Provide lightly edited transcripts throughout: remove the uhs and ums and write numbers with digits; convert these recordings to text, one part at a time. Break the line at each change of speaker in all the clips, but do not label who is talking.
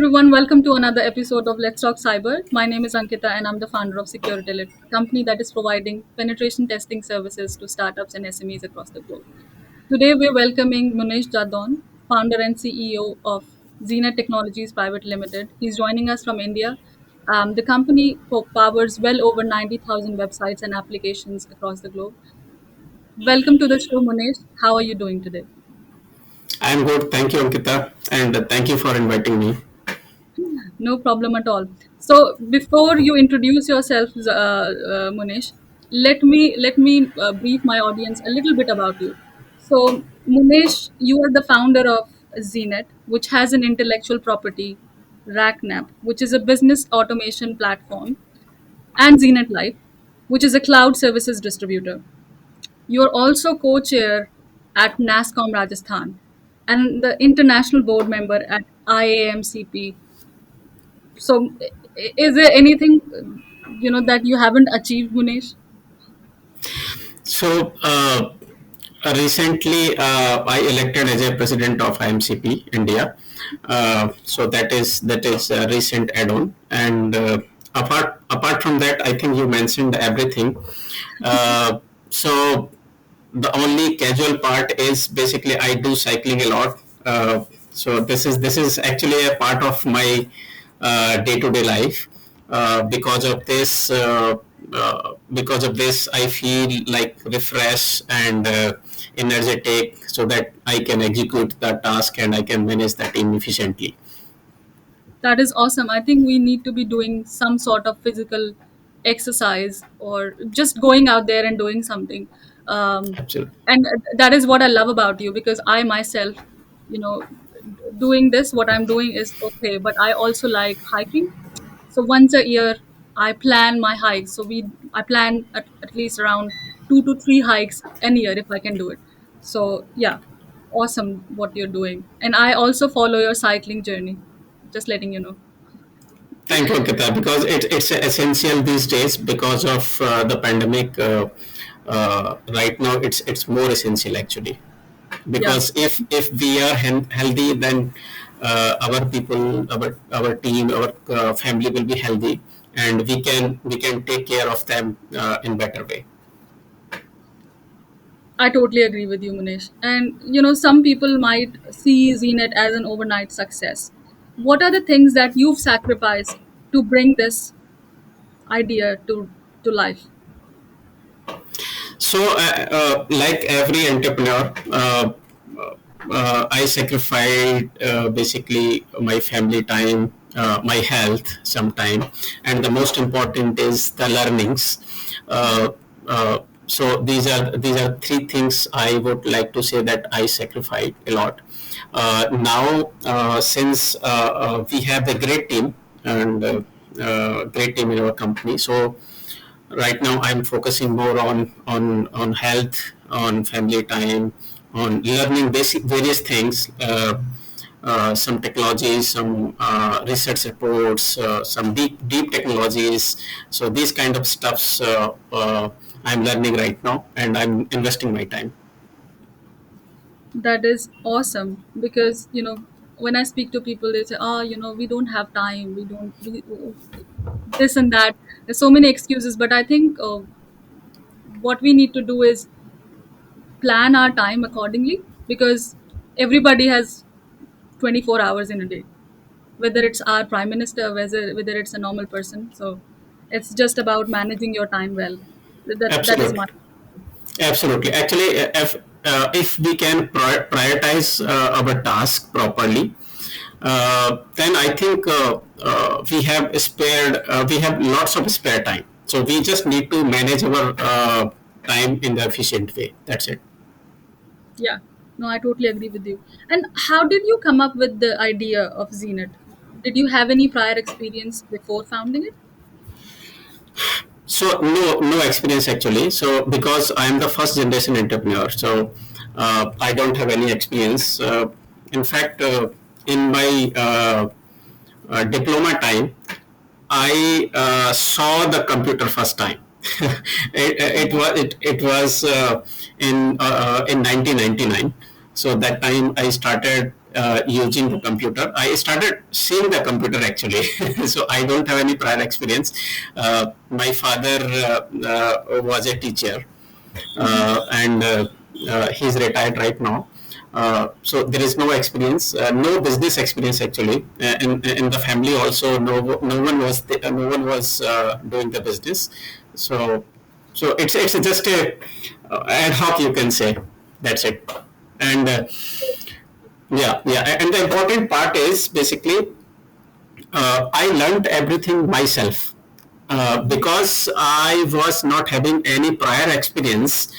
everyone, welcome to another episode of Let's Talk Cyber. My name is Ankita and I'm the founder of Security Lit, a company that is providing penetration testing services to startups and SMEs across the globe. Today we're welcoming Munesh founder and CEO of ZNet Technologies Private Limited. He's joining us from India. The company powers well over 90,000 websites and applications across the globe. Welcome to the show, Munesh. How are you doing today?
I'm good. Thank you, Ankita. And thank you for inviting me.
No problem at all. So before you introduce yourself, Munish, let me brief my audience a little bit about you. So Munish, you are the founder of ZNet, which has an intellectual property, RackNap, which is a business automation platform, and ZNetLive, which is a cloud services distributor. You are also co-chair at NASCOM Rajasthan and the international board member at IAMCP. So, is there anything that you haven't achieved, Munesh?
So, recently I elected as a president of IMCP India. So that is a recent add-on. And apart from that, I think you mentioned everything. So the only casual part is basically I do cycling a lot. So this is actually a part of my day-to-day life. Because of this, I feel like refreshed and energetic, so that I can execute the task and I can manage the team efficiently.
That is awesome. I think we need to be doing some sort of physical exercise or just going out there and doing something. Um,
Absolutely.
and that is what I love about you because I myself, you know, doing this, what I'm doing is okay, but I also like hiking. So once a year, I plan my hikes. I plan at least around 2 to 3 hikes a year if I can do it. So yeah, awesome what you're doing. And I also follow your cycling journey. Just letting you know.
Thank you, Ankita, because it's essential these days because of the pandemic. Right now, it's more essential actually,
Yeah,
because if we are healthy, then our people, our team, our family will be healthy, and we can take care of them in better way.
I totally agree with you, Manish. And some people might see ZNet as an overnight success. What are the things that you've sacrificed to bring this idea to life?
So, like every entrepreneur, I sacrificed basically my family time, my health sometime, and the most important is the learnings. Uh, so these are three things I would like to say that I sacrificed a lot. Now, since we have a great team and great team in our company, so right now I'm focusing more on health, on family time, on learning basic various things, some technologies, some research reports, some deep technologies. So these kind of stuffs I'm learning right now, and I'm investing my time.
That is awesome because when I speak to people, they say, "Oh, we don't have time. We don't this and that." There's so many excuses, but I think what we need to do is plan our time accordingly because everybody has 24 hours in a day, whether it's our prime minister, whether it's a normal person. So it's just about managing your time well. That is my.
Absolutely. Absolutely. Actually, if we can prioritize our task properly, then I think we have lots of spare time. So we just need to manage our time in the efficient way. That's it.
Yeah, no, I totally agree with you. And how did you come up with the idea of Zenit? Did you have any prior experience before founding it?
So no experience actually. So because I am the first generation entrepreneur, so I don't have any experience. In fact, in my diploma time, I saw the computer first time. It was in 1999. So that time I started using the computer. I started seeing the computer actually. So I don't have any prior experience. My father was a teacher, and he's retired right now. So there is no experience, no business experience actually. In the family also, no one was doing the business. So it's just a ad hoc, you can say. That's it. And yeah. And the important part is basically I learned everything myself because I was not having any prior experience.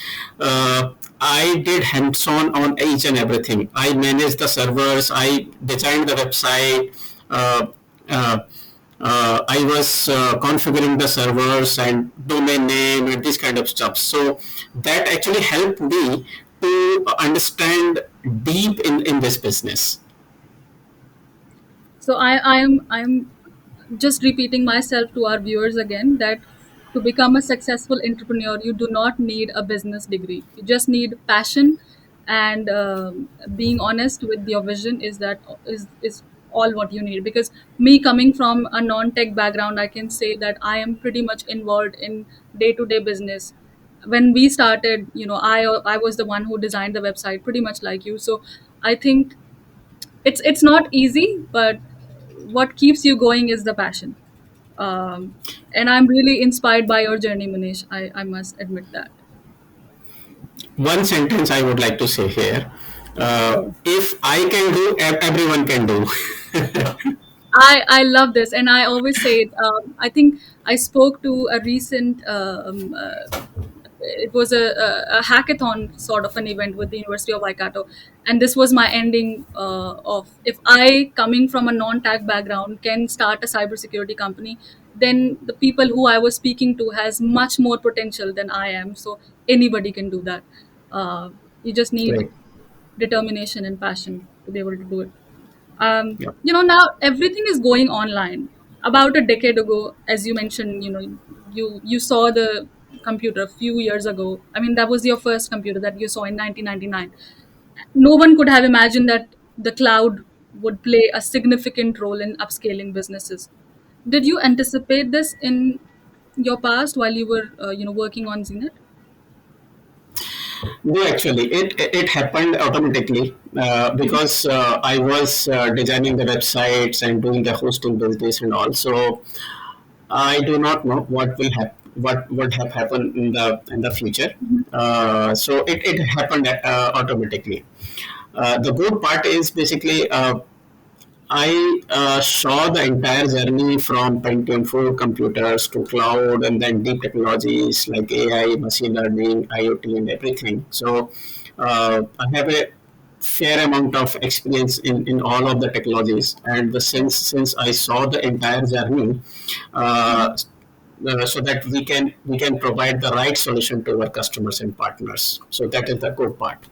I did hands-on on each and everything. I managed the servers. I designed the website. Uh, uh, I was configuring the servers and domain name and this kind of stuff. So that actually helped me to understand deep in this business.
So I'm just repeating myself to our viewers again that to become a successful entrepreneur, you do not need a business degree. You just need passion and being honest with your vision is all what you need. Because me coming from a non-tech background, I can say that I am pretty much involved in day-to-day business. When we started, I was the one who designed the website, pretty much like you. So I think it's not easy, but what keeps you going is the passion. And I'm really inspired by your journey, Manish. I must admit that.
One sentence I would like to say here. If I can do, everyone can do.
I love this, and I always say it. I think I spoke to a recent. It was a hackathon sort of an event with the University of Waikato, and this was my ending of if I, coming from a non-tech background, can start a cybersecurity company, then the people who I was speaking to has much more potential than I am. So anybody can do that. You just need
Right.
determination and passion to be able to do it.
Yeah.
Now everything is going online. About a decade ago, as you mentioned, you saw the computer a few years ago. I mean, that was your first computer that you saw in 1999. No one could have imagined that the cloud would play a significant role in upscaling businesses. Did you anticipate this in your past while you were working on ZNet?
No, actually, it happened automatically because I was designing the websites and doing the hosting business and all. So I do not know what would have happened in the future. So it happened automatically. The good part is basically I saw the entire journey from Pentium 4 computers to cloud and then deep technologies like AI, machine learning, IoT, and everything. So I have a fair amount of experience in all of the technologies. And since I saw the entire journey, uh, so that we can provide the right solution to our customers and partners. So that is the good part.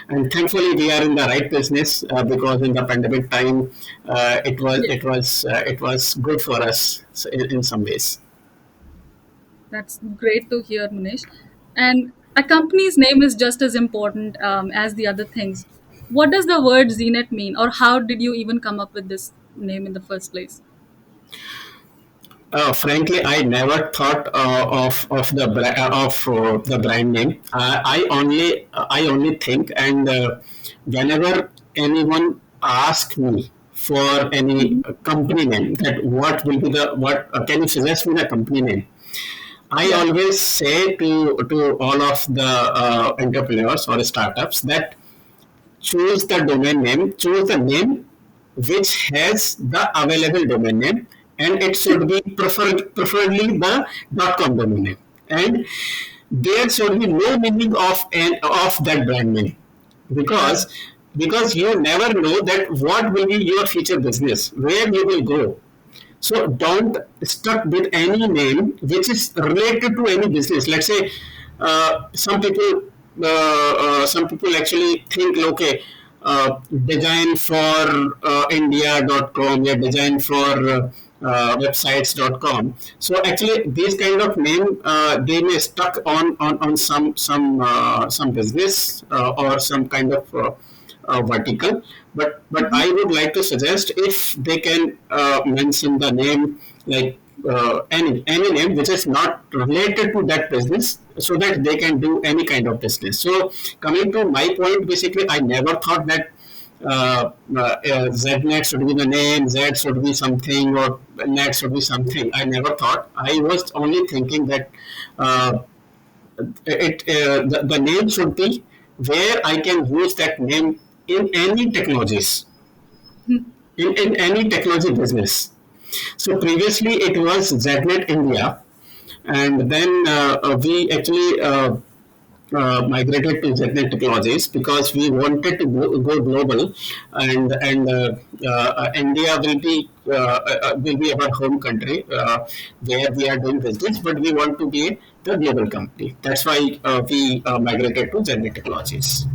And thankfully, we are in the right business because in the pandemic time, it was good for us in some ways.
That's great to hear, Manish. And a company's name is just as important as the other things. What does the word ZNet mean, or how did you even come up with this name in the first place?
Frankly, I never thought of the brand name. I only think, and whenever anyone asks me for any
Mhm.
company name, that what will be the what can you suggest me the company name? I
Yeah,
always say to all of the entrepreneurs or startups that choose the domain name, choose the name which has the available domain name, and it should be preferably the .com domain name. And there should be no meaning of that brand name
yeah,
because you never know that what will be your future business, where you will go. So don't stuck with any name which is related to any business. Let's say some people actually think, okay, design for India.com, yeah, design for websites.com. So actually, these kind of name they may stuck on some business or some kind of vertical. But
Mhm.
I would like to suggest if they can mention the name, like any name which is not related to that business, so that they can do any kind of business. So coming to my point, basically I never thought that ZNet should be the name, Z should be something, or Net should be something. I never thought. I was only thinking that uh, the name should be where I can use that name in any technologies, in any technology business. So previously it was ZNet India, and then we actually migrated to ZNet Technologies because we wanted to go global, and India will be our home country where we are doing business, but we want to be the global company. That's why we migrated to ZNet Technologies.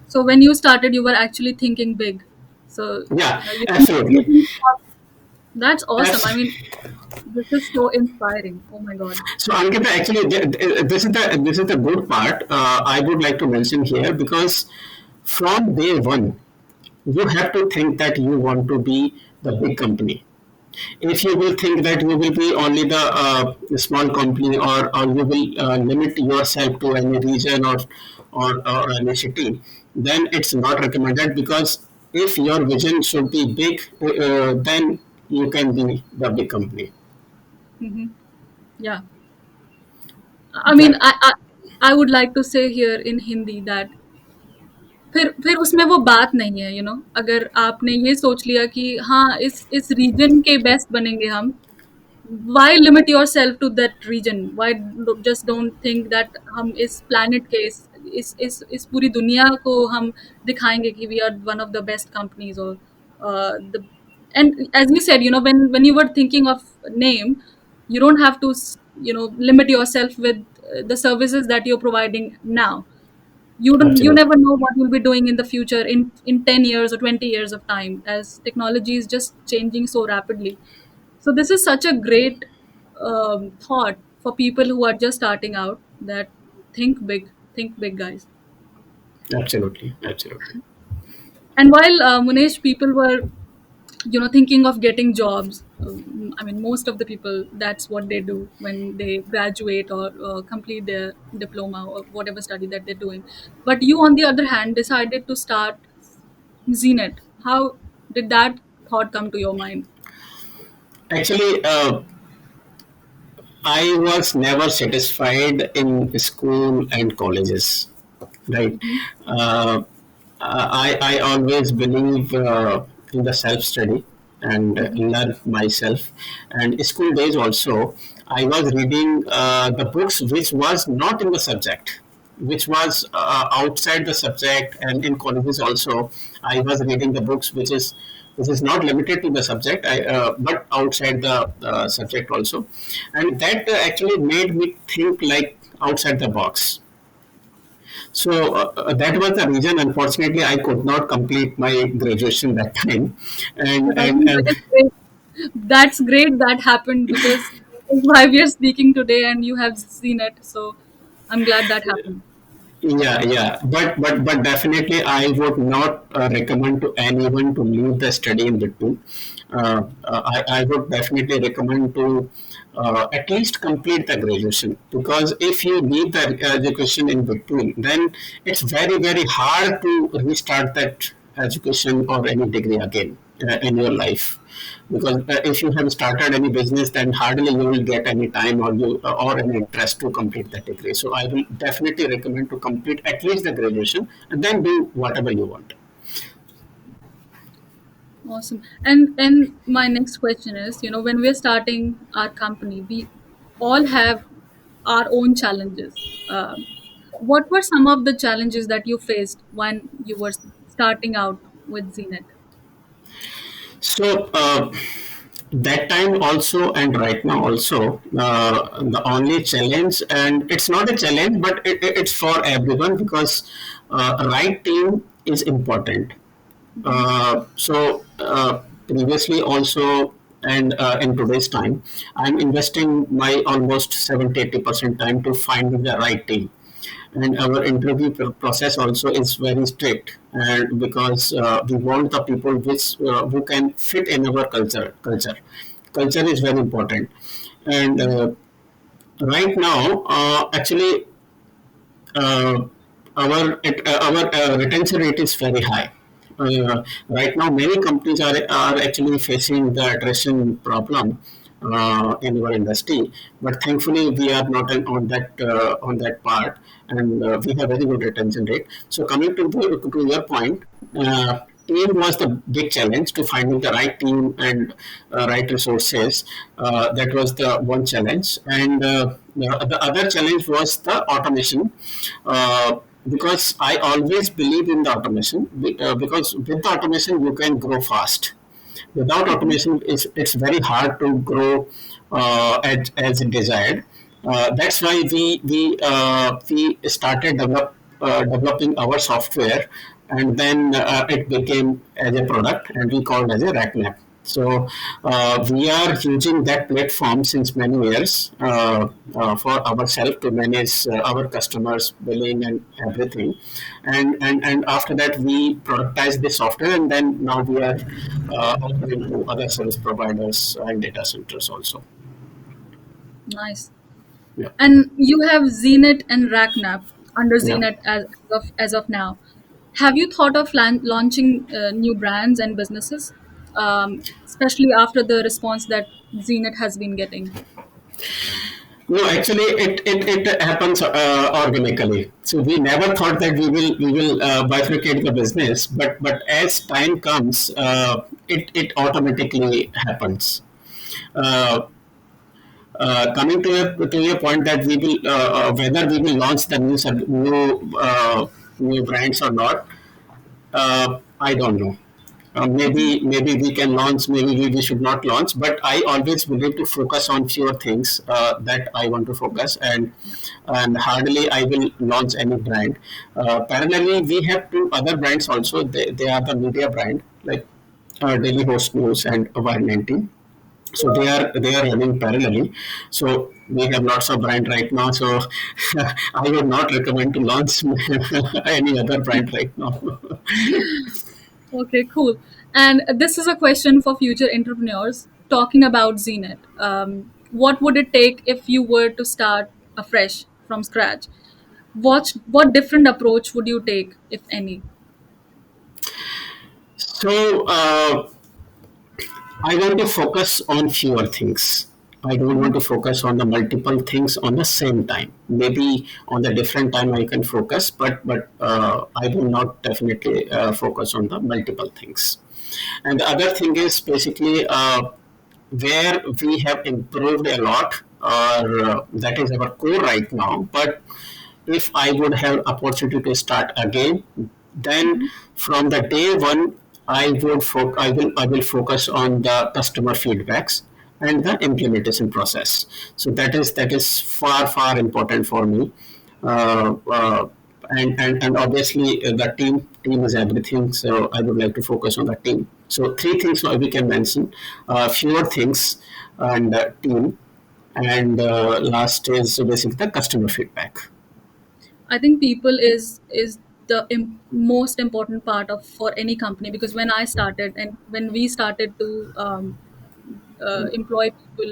So when you started, you were actually thinking big. So
Yeah,
you
absolutely.
didn't stop. That's awesome. I
Abs-
mean, this is so inspiring. Oh my God.
So Ankita, actually, this is the good part. I would like to mention here because from day one, you have to think that you want to be the big company. If you will think that you will be only the small company, or you will limit yourself to any region, or any city, then it's not recommended, because if your vision should be big, then you can be the big company.
Hmm. Yeah. I mean,
That
I would like to say here in Hindi that फिर उसमें वो बात नहीं है, अगर आपने ये सोच लिया कि हाँ इस रीजन के बेस्ट बनेंगे हम, why limit yourself to that region? Why just don't think that हम इस planet के इस पूरी दुनिया को हम दिखाएंगे कि we are one of the best companies, or the and as you said, when you were thinking of name, you don't have to limit yourself with the services that you're providing now. You
absolutely,
never know what you'll be doing in the future, in 10 years or 20 years of time, as technology is just changing so rapidly. So this is such a great thought for people who are just starting out, that think big, guys.
absolutely, absolutely.
And while Munesh, people were thinking of getting jobs, I mean, most of the people, that's what they do when they graduate or complete their diploma or whatever study that they're doing. But you, on the other hand, decided to start ZNet. How did that thought come to your mind?
Actually, I was never satisfied in school and colleges, right?
Hmm.
Uh, I always believe in the self study and
Hmm.
learn myself. And school days also, I was reading the books which was not in the subject, which was outside the subject. And in colleges also, I was reading the books which is not limited to the subject, but outside the subject also, and that actually made me think like outside the box. So that was the reason. Unfortunately, I could not complete my graduation that time,
But
and
I
and,
think that
and
is great. That's great that happened, because that is why we are speaking today and you have seen it. So I'm glad that happened.
yeah, yeah, but definitely, I would not recommend to anyone to leave the study in between. I would definitely recommend to at least complete the graduation, because if you leave the education in between, then it's very very hard to restart that education or any degree again in your life, because if you have started any business, then hardly you will get any time, or any interest to complete the degree. So I will definitely recommend to complete at least the graduation, and then do whatever you want.
Awesome. And my next question is, when we're starting our company, we all have our own challenges. What were some of the challenges that you faced when you were starting out with ZNet?
So that time also, and right now also, the only challenge, and it's not a challenge, but it's for everyone, because right team is important.
Hmm.
Previously also, and in today's time, I'm investing my almost 70-80% time to find the right team. And our interview process also is very strict, and because we want the people which who can fit in our culture is very important. And right now, actually, uh, our retention rate is very high. Right now, many companies are actually facing the attrition problem in our industry, but thankfully we are not on that part, and we have very good retention rate. So coming to your point, team was the big challenge to finding the right team and right resources. That was the one challenge, and the other challenge was the automation. Because I always believe in the automation, because with the automation you can grow fast. Without
Mhm.
automation, it's very hard to grow as desired. That's why we started developing our software, and then it became as a product, and we called as a RackNap. So we are using that platform since many years for ourselves to manage our customers' billing and everything, and after that we productize the software, and then now we are offering to other service providers and data centers also.
Nice.
Yeah,
And you have ZNet and RackNap under
yeah.
ZNet as of now. Have you thought of launching new brands and businesses, especially after the response that ZNet has been getting?
No, actually, it happens organically. So we never thought that we will bifurcate the business, but as time comes, it automatically happens. Uh, Coming to your point that we will whether we will launch the new brands or not, I don't know.
Mhm.
Maybe we can launch, maybe we should not launch. But I always believe to focus on fewer things that I want to focus, and hardly I will launch any brand. Parallelly, we have two other brands also. They are the media brand like Daily Host News and Wire 19. So they are running parallelly. So we have lots of brand right now. So I would not recommend to launch any other brand right now.
Okay, cool. And this is a question for future entrepreneurs talking about ZNet. What would it take if you were to start afresh from scratch? What different approach would you take, if any?
So I want to focus on fewer things. I don't want
Mhm.
to focus on the multiple things on the same time. Maybe on the different time I can focus, but I will not definitely focus on the multiple things. And the other thing is basically where we have improved a lot, or that is our core right now. But if I would have opportunity to start again, then
Mhm.
from the day one, I will focus on the customer feedbacks and the implementation process. So that is far important for me. Uh, uh, and obviously the team is everything. So I would like to focus on the team. So three things we can mention: fewer things, and team, and last is basically the customer feedback.
I think people is the most important part of for any company, because when I started and when we started to employ people,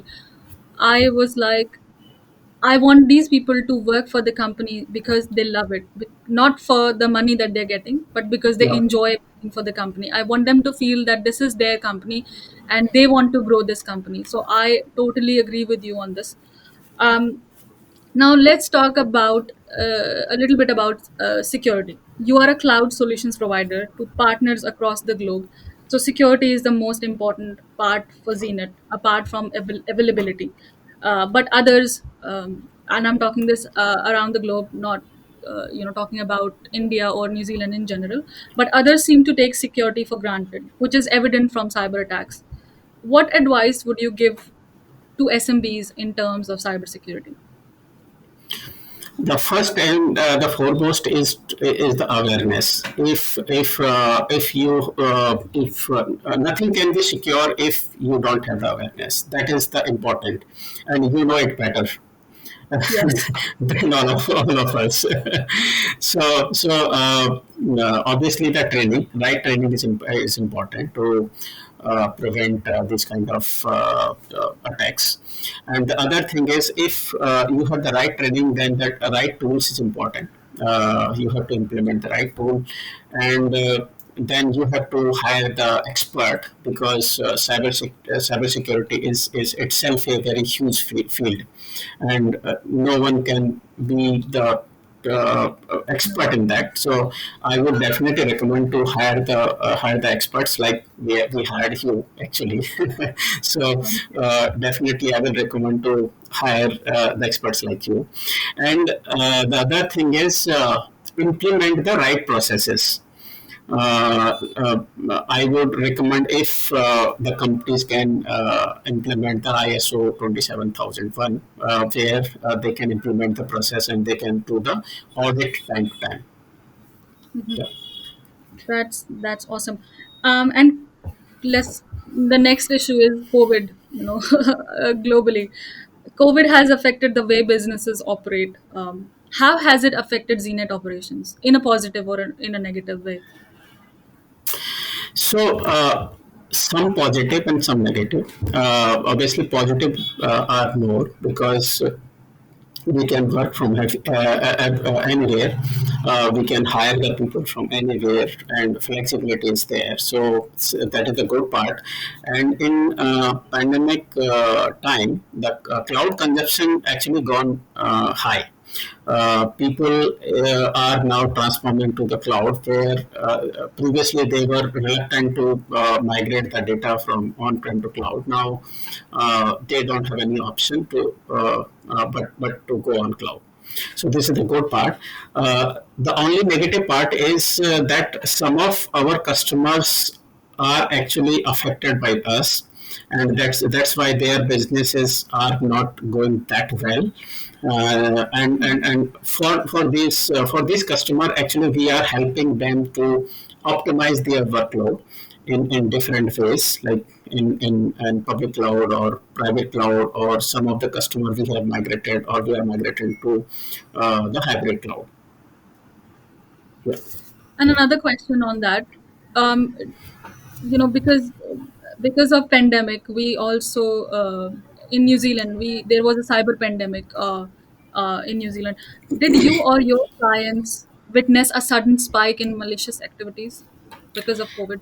I was like, I want these people to work for the company because they love it, not for the money that they're getting, but because they
Yeah.
enjoy working for the company. I want them to feel that this is their company and they want to grow this company. So I totally agree with you on this. Um, Now let's talk about a little bit about security. You are a cloud solutions provider to partners across the globe. So security is the most important part for ZNet, apart from availability. But others, and I'm talking this around the globe, not talking about India or New Zealand in general. But others seem to take security for granted, which is evident from cyber attacks. What advice would you give to SMBs in terms of cybersecurity?
The first and the foremost is the awareness. If nothing can be secure if you don't have the awareness. That is the important, and you know it better.
Yes.
than all of us. Obviously the training, right training is important to prevent this kind of attacks. And the other thing is, if you have the right training, then that right tools is important. You have to implement the right tool, and then you have to hire the expert, because cybersecurity is itself a very huge field, and no one can be the expert in that. So I would definitely recommend to hire the experts, like we hired you actually. So definitely I will recommend to hire the experts like you. And the other thing is, implement the right processes. I would recommend, if the companies can implement the ISO 27001, where they can implement the process and they can do the audit time to time.
Mhm.
Yeah.
That's awesome. And let's the next issue is COVID. Globally, COVID has affected the way businesses operate. How has it affected ZNet operations in a positive or in a negative way?
So, some positive and some negative. Obviously, positive are more, because we can work from anywhere. We can hire the people from anywhere, and flexibility is there. So that is the good part. And in pandemic time, the cloud consumption actually gone high. People are now transforming to the cloud, where previously they were reluctant to migrate the data from on-prem to cloud. Now they don't have any option to but to go on cloud. So this is the good part. The only negative part is that some of our customers are actually affected by us, and that's why their businesses are not going that well. And for this customer, actually we are helping them to optimize their workload in different ways, like in public cloud or private cloud, or some of the customers we have migrated, or we are migrating to the hybrid cloud. Yeah.
And another question on that, um, because of pandemic, we also in New Zealand, we there was a cyber pandemic in New Zealand. Did you or your clients witness a sudden spike in malicious activities because of COVID?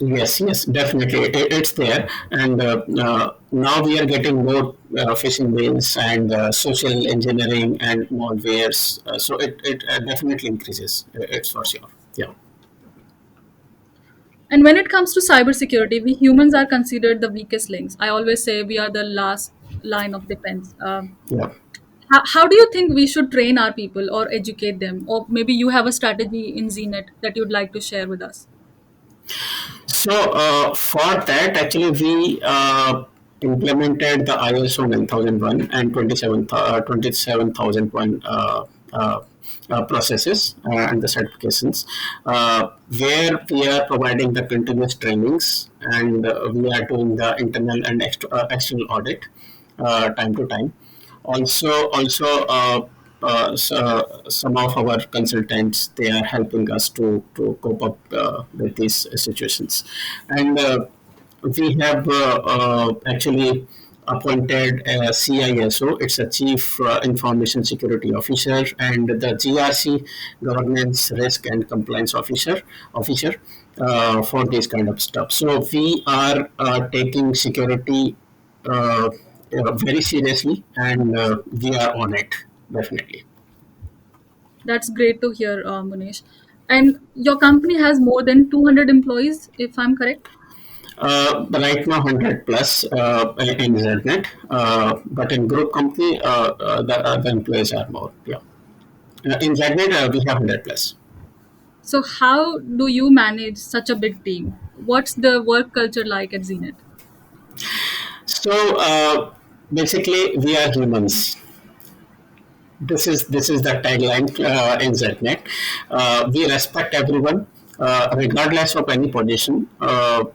Yes, yes, definitely. It's there. And now we are getting more phishing mails and social engineering and malwares. So it definitely increases. It's for sure. Yeah.
And when it comes to cybersecurity, we humans are considered the weakest links. I always say we are the last line of defense.
Yeah.
How do you think we should train our people or educate them? Or maybe you have a strategy in ZNet that you'd like to share with us.
So for that, actually, we implemented the ISO 9001 and 27,001 processes and the certifications, where we are providing the continuous trainings, and we are doing the internal and external audit time to time. Also, some of our consultants, they are helping us to cope up with these situations. And we have actually appointed a CISO. It's a Chief Information Security Officer, and the GRC, Governance, Risk and Compliance Officer for this kind of stuff. So we are taking security very seriously, and we are on it, definitely.
That's great to hear, Munesh. And your company has more than 200 employees, if I'm correct.
Right now, 100 plus in ZNet, but in group company, the employees are more. Yeah. In ZNet, we have 100 plus.
So, how do you manage such a big team? What's the work culture like at ZNet?
So basically, we are humans. This is the tagline in ZNet. We respect everyone, regardless of any position. The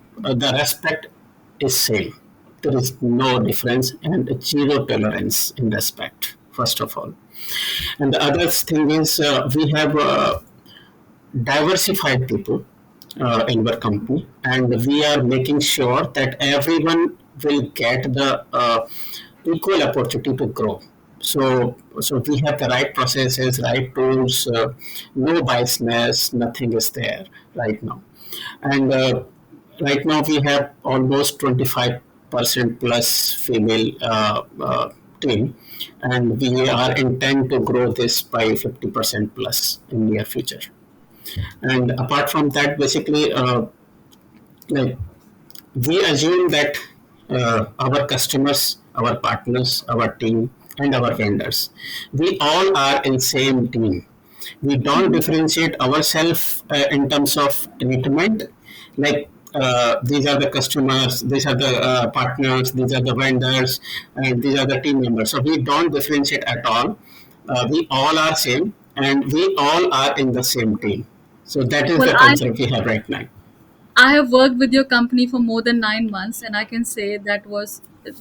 respect is same. There is no difference and zero tolerance in respect. first of all. And the other thing is we have diversified people in our company, and we are making sure that everyone will get the equal opportunity to grow. So we have the right processes, right tools, no biasness, nothing is there right now. And right now we have almost 25% plus female team, and we are intent to grow this by 50% plus in near future. And apart from that, basically, like we assume that our customers, our partners, our team, and our vendors, we all are in same team. We don't
Mhm.
differentiate ourselves in terms of treatment, like these are the customers, these are the partners, these are the vendors, and these are the team members. So we don't differentiate at all. We all are same, and we all are in the same team. So that is
Well,
the culture we have right now.
I have worked with your company for more than 9 months, and I can say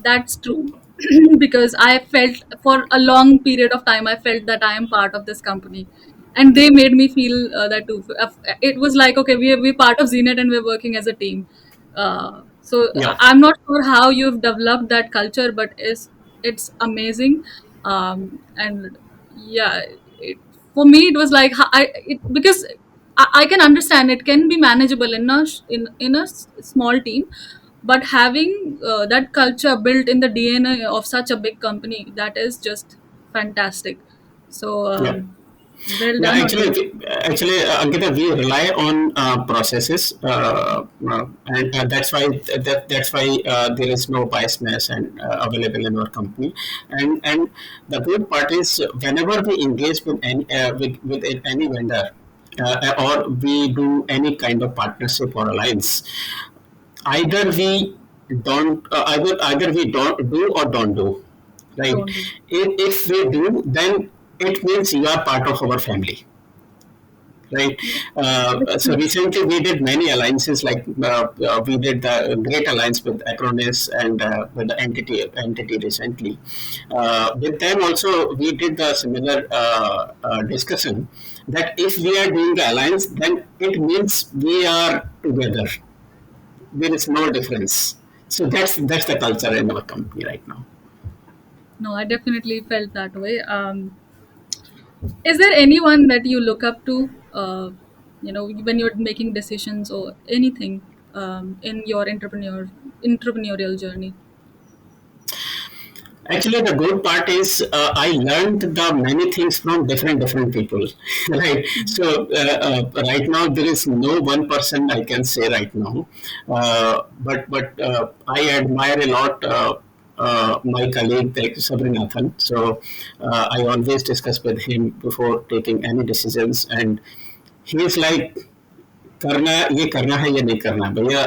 that's true because I felt for a long period of time I felt that I am part of this company, and they made me feel that too. It was like, okay, we're part of ZNet and we're working as a team.
Yeah,
I'm not sure how you've developed that culture, but it's amazing. And yeah, it, for me it was like because I can understand it can be manageable in a small team, but having that culture built in the DNA of such a big company, that is just fantastic. So
yeah.
well
Yeah,
done on you.
Ankita, we rely on processes, and that's why there is no biasness and available in our company. And the good part is whenever we engage with any vendor, or we do any kind of partnership or alliance, either we either we don't do or don't do, right?
Don't do.
If we do, then it means you are part of our family, right?
Yeah, that's
So
true.
recently we did many alliances, like we did the great alliance with Acronis and with the entity recently. With them also we did the similar discussion that if we are doing the alliance, then it means we are together. There is no difference. So that's the culture in our company right now.
No, I definitely felt that way. Is there anyone that you look up to, when you're making decisions or anything in your entrepreneurial journey?
Actually, the good part is I learned the many things from different people, right?
Mhm.
So right now there is no one person I can say right now, but I admire a lot. My colleague like Sabrinathan. So I always discuss with him before taking any decisions, and he is like करना ये करना है या नहीं करना भैया,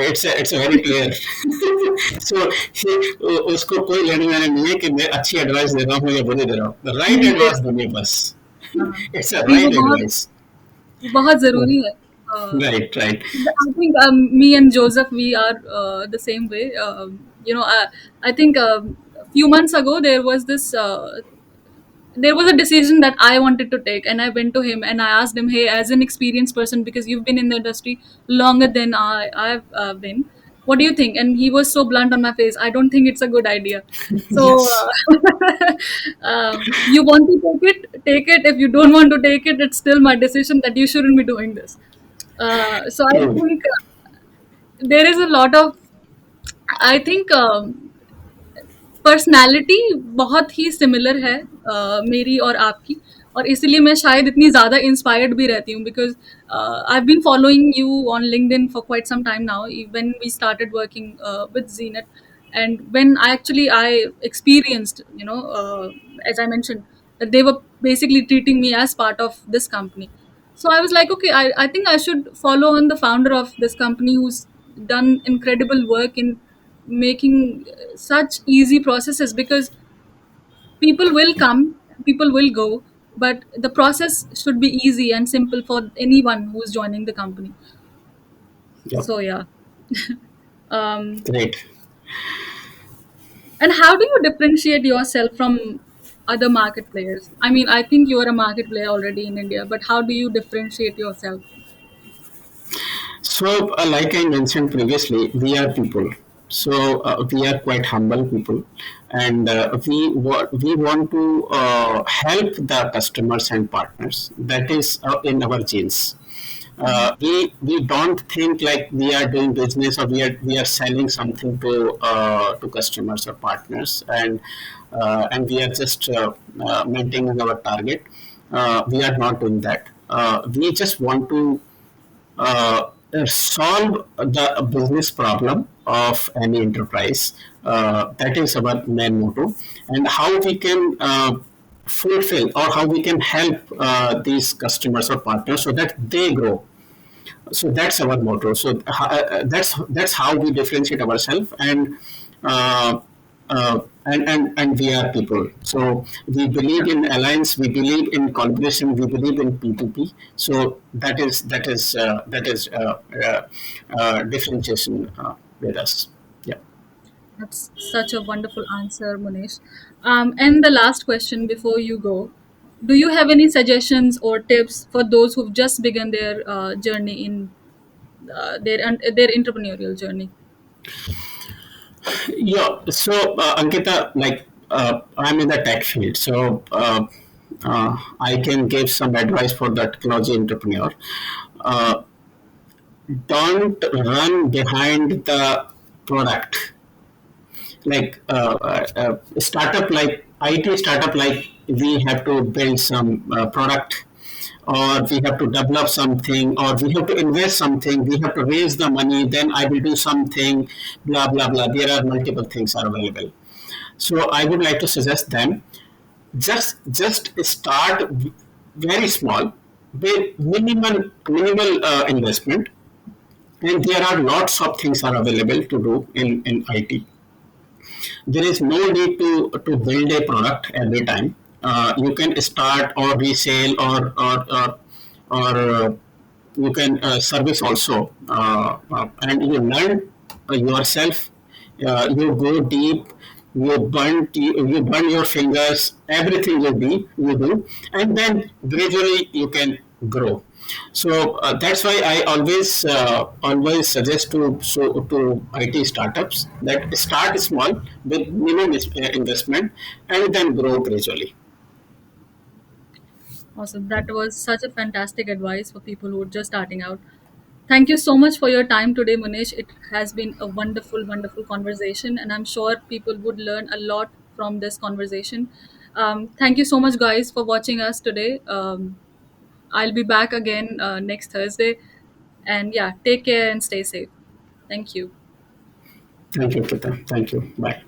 it's very clear. सो उसको कोई लेने देना नहीं है कि मैं अच्छी एडवाइस दे रहा हूँ या बुरी दे रहा हूँ, राइट
नहीं दे
एडवाइस
रहा।
दूंगी बस.
हाँ,
इट्स अ
नहीं
राइट एडवाइस.
वो बहुत ज़रूरी है।
Right right.
I think me and Joseph, we are the same way. I think a few months ago there was a decision that I wanted to take, and I went to him and I asked him, "Hey, as an experienced person, because you've been in the industry longer than I've been, what do you think?" And he was so blunt on my face. I don't think it's a good idea. So,
Yes,
you want to take it, take it. If you don't want to take it, it's still my decision that you shouldn't be doing this. So I
true.
think there is a lot of, I think personality बहुत ही similar है मेरी और आपकी, और इसलिए मैं शायद इतनी ज़्यादा इंस्पायर्ड भी रहती हूँ because I have been following you on LinkedIn for quite some time now when we started working with Zeenet, and when I experienced, as I mentioned, that they were basically treating me as part of this company. So I was like, okay, I think I should follow on the founder of this company who's done incredible work in making such easy processes, because people will come, people will go, but the process should be easy and simple for anyone who's joining the company.
Yep.
So yeah. um,
Great.
and how do you differentiate yourself from other market players? I mean, I think you are a market player already in India, but how do you differentiate yourself?
So, like I mentioned previously, we are people. So we are quite humble people, and we want to help the customers and partners. That is in our genes. We don't think like we are doing business or we are selling something to customers or partners, and we are just maintaining our target. We are not doing that. We just want to solve the business problem of any enterprise. That is our main motto, and how we can fulfill or how we can help these customers or partners so that they grow. So that's our motto. So that's how we differentiate ourselves, and we are people. So we believe in alliance, we believe in collaboration, we believe in P2P. So that is differentiation with us. Yeah.
That's such a wonderful answer, Munish. And the last question before you go, do you have any suggestions or tips for those who've just begun their journey in their entrepreneurial journey?
Yeah. So Ankita, like I'm in the tech field, so I can give some advice for the technology entrepreneur. Uh, don't run behind the product, like startup, like IT startup, like we have to build some product, or we have to develop something, or we have to invest something, we have to raise the money, then I will do something, blah blah blah. There are multiple things are available. So I would like to suggest them, just start very small with minimal investment, and there are lots of things are available to do in IT. There is no need to build a product every time. You can start or resell, or you can service also, and you learn yourself. You go deep. You burn your fingers. Everything you do, and then gradually you can grow. So that's why I always suggest to IT startups that start small with minimum investment and then grow gradually.
Awesome. That was such a fantastic advice for people who are just starting out. Thank you so much for your time today, Munish. It has been a wonderful, wonderful conversation, and I'm sure people would learn a lot from this conversation. Thank you so much, guys, for watching us today. I'll be back again next Thursday. And yeah, take care and stay safe. Thank you.
Thank you, Kita. Thank you. Bye.